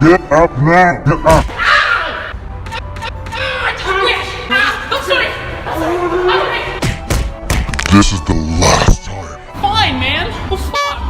Get up now! Get up! This is the last time. Fine, man. Well, fuck.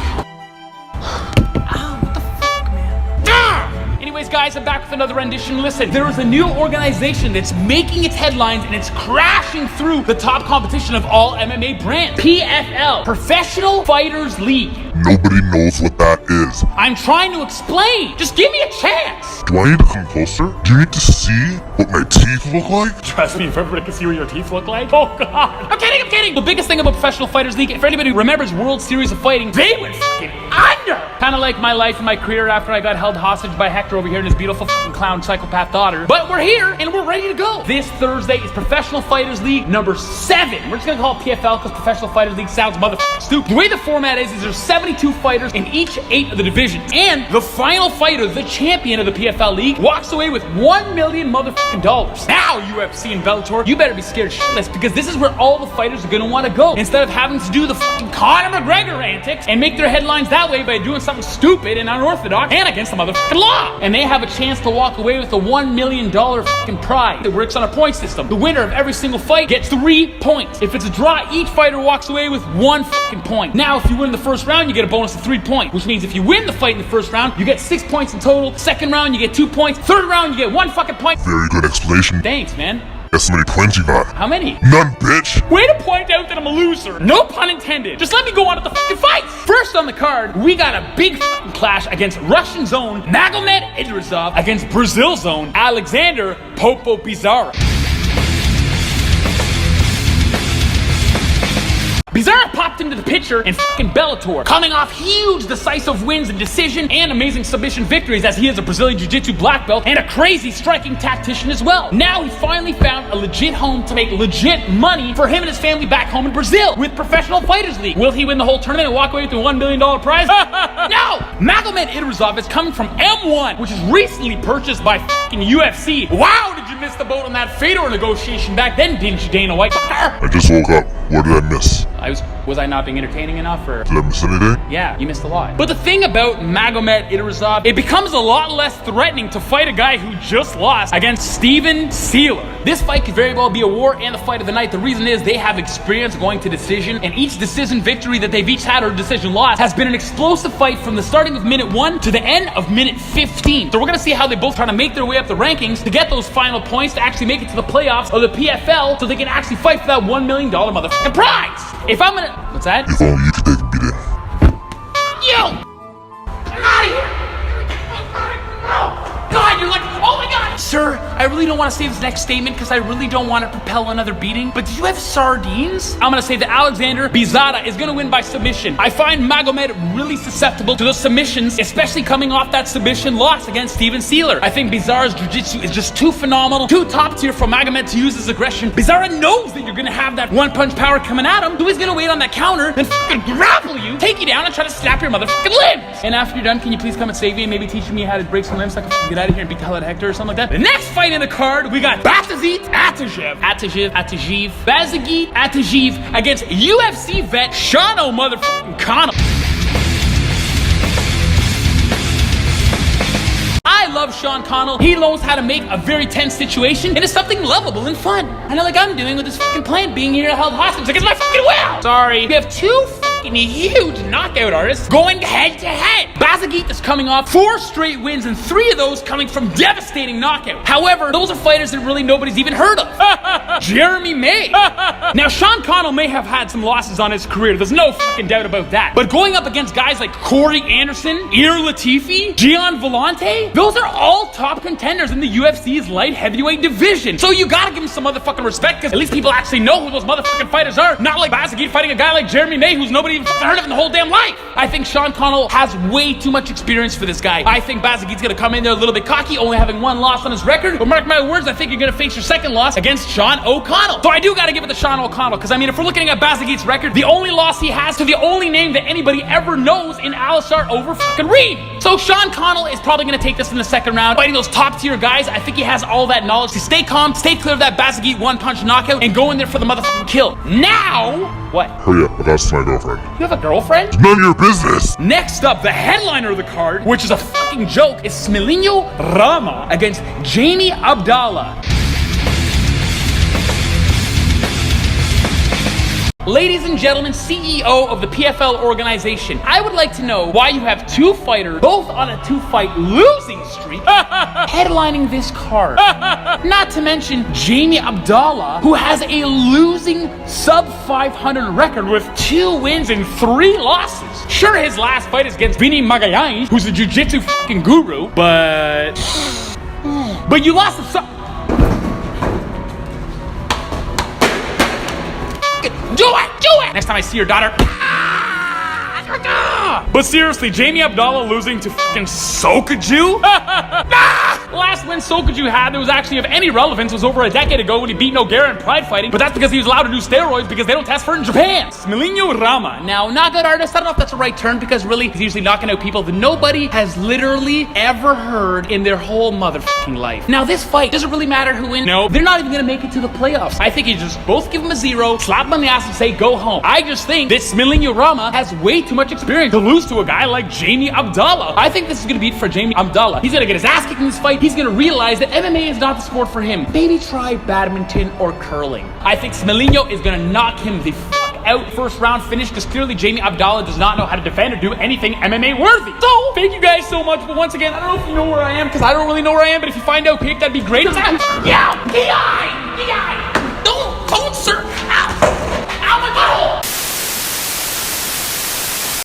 What the fuck, man? Anyways, guys, I'm back with another rendition. Listen, there is a new organization that's making its headlines and it's crashing through the top competition of all MMA brands. PFL, Professional Fighters League. Nobody knows what that is. I'm trying to explain. Just give me a chance. Do I need to come closer? Do you need to see what my teeth look like? Trust me, if everybody can see what your teeth look like. Oh, God. I'm kidding, I'm kidding. The biggest thing about Professional Fighters League, for anybody who remembers World Series of Fighting, they went fucking under. Kind of like my life and my career after I got held hostage by Hector over here and his beautiful fucking clown psychopath daughter. But we're here and we're ready to go. This Thursday is Professional Fighters League number 7. We're just gonna call it PFL because Professional Fighters League sounds motherfucking stupid. The way the format is there's 72 fighters in each 8 of the divisions. And the final fighter, the champion of the PFL League, walks away with $1 million motherfucking dollars. Now, UFC and Bellator, you better be scared shitless because this is where all the fighters are gonna want to go. Instead of having to do the fucking Conor McGregor antics and make their headlines that way by doing something stupid and unorthodox and against the motherfucking law. And they have a chance to walk away with a $1 million fucking prize. It works on a point system. The winner of every single fight gets 3 points. If it's a draw, each fighter walks away with 1 fucking point. Now, if you win the first round, you get a bonus of 3 points, which means if you win the fight in the first round, you get 6 points in total. Second round, you get 2 points. Third round, you get 1 fucking point. Very good explanation. Thanks, man. Guess how many points you got? How many? None, bitch. Way to point out that I'm a loser. No pun intended. Just let me go on with the fucking fights. First on the card, we got a big fucking clash against Russian zone Magomed Idrisov against Brazil zone Alexander Popo Bizarro. Bizarro popped into the picture in fucking Bellator, coming off huge decisive wins in decision and amazing submission victories as he is a Brazilian Jiu-Jitsu black belt and a crazy striking tactician as well. Now he finally found a legit home to make legit money for him and his family back home in Brazil with Professional Fighters League. Will he win the whole tournament and walk away with a $1 million prize? No! Magomed Idrisov is coming from M1, which is recently purchased by fucking UFC. Wow, did you miss the boat on that Fedor negotiation back then, didn't you, Dana White? I just woke up. What did I miss? Was I not being entertaining enough, or? Did I miss anything? Yeah, you missed a lot. But the thing about Magomed Idrisov, it becomes a lot less threatening to fight a guy who just lost against Steven Sealer. This fight could very well be a war and the fight of the night. The reason is they have experience going to decision, and each decision victory that they've each had or decision loss has been an explosive fight from the starting of minute 1 to the end of minute 15. So we're gonna see how they both try to make their way up the rankings to get those final points to actually make it to the playoffs of the PFL so they can actually fight for that $1 million motherfucking prize. If I'm gonna... What's that? If only you could take a beating. You! I'm out of here! Oh, God, you're like... Oh my God! Sir, I really don't want to say this next statement because I really don't want to propel another beating, but did you have sardines? I'm gonna say that Alexander Bizarro is gonna win by submission. I find Magomed really susceptible to those submissions, especially coming off that submission loss against Steven Sealer. I think Bizarro's jiu-jitsu is just too phenomenal, too top tier for Magomed to use his aggression. Bizarro knows that you're gonna have that one-punch power coming at him, so he's gonna wait on that counter, then fucking grapple you, take you down, and try to snap your motherfucking limbs. And after you're done, can you please come and save me and maybe teach me how to break some limbs so I can get out of here and beat the hell out of Hector or something like that? The next fight in the card, we got Bazagit Atajiv against UFC vet Sean motherfucking Connell. I love Sean Connell. He knows how to make a very tense situation into something lovable and fun. I know, like I'm doing with this fucking plant being here held hostage against my fucking will. Sorry. We have 2 fucking huge knockout artists going head to head. Bazagit is coming off 4 straight wins and 3 of those coming from devastating knockouts. However, those are fighters that really nobody's even heard of. Jeremy May. Now, Sean Connell may have had some losses on his career. There's no fucking doubt about that. But going up against guys like Corey Anderson, Ir Latifi, Gian Vellante, those are all top contenders in the UFC's light heavyweight division. So you gotta give him some motherfucking respect because at least people actually know who those motherfucking fighters are. Not like Bazagit fighting a guy like Jeremy May who's nobody even fucking heard of in the whole damn life. I think Sean Connell has way too much experience for this guy. I think Bazagit's gonna come in there a little bit cocky, only having 1 loss on his record. But mark my words, I think you're gonna face your second loss against Sean O'Connell. So I do gotta give it to Sean O'Connell because I mean, if we're looking at Bazagit's record, the only loss he has to the only name that anybody ever knows in Alistar over fucking Reed. So Sean Connell is probably gonna take this in the second round, fighting those top tier guys. I think he has all that knowledge to stay calm, stay clear of that Bazagit 1-punch knockout, and go in there for the motherfucking kill. Now, what? Hurry up, I gotta see my girlfriend. You have a girlfriend? It's none of your business. Next up, the headliner of the card, which is a fucking joke, is Smilinho Rama against Jamie Abdallah. Ladies and gentlemen, CEO of the PFL organization, I would like to know why you have two fighters, both on a two-fight losing streak, headlining this card. Not to mention Jamie Abdallah, who has a losing sub-500 record with 2 wins and 3 losses. Sure, his last fight is against Vinny Magallanes, who's a jiu-jitsu fucking guru, but you lost to Do it! Next time I see your daughter. But seriously, Jamie Abdallah losing to fucking Sokaju? Last win Sokaju had that was actually of any relevance was over a decade ago when he beat Nogueira in pride fighting, but that's because he was allowed to do steroids because they don't test for it in Japan. Smilinho Rama. Now, not good artist, I don't know if that's the right term because really, he's usually knocking out people that nobody has literally ever heard in their whole motherfucking life. Now, this fight doesn't really matter who wins. No, they're not even gonna make it to the playoffs. I think you just both give him a 0, slap him on the ass and say, go home. I just think that Smilinho Rama has way too much experience to lose to a guy like Jamie Abdallah. I think this is gonna be it for Jamie Abdallah. He's gonna get his ass kicked in this fight. He's gonna realize that MMA is not the sport for him. Maybe try badminton or curling. I think Smilinho is gonna knock him the fuck out first round finish because clearly Jamie Abdallah does not know how to defend or do anything MMA worthy. So, thank you guys so much, but once again, I don't know if you know where I am because I don't really know where I am, but if you find out quick, that'd be great. Yeah, don't, sir.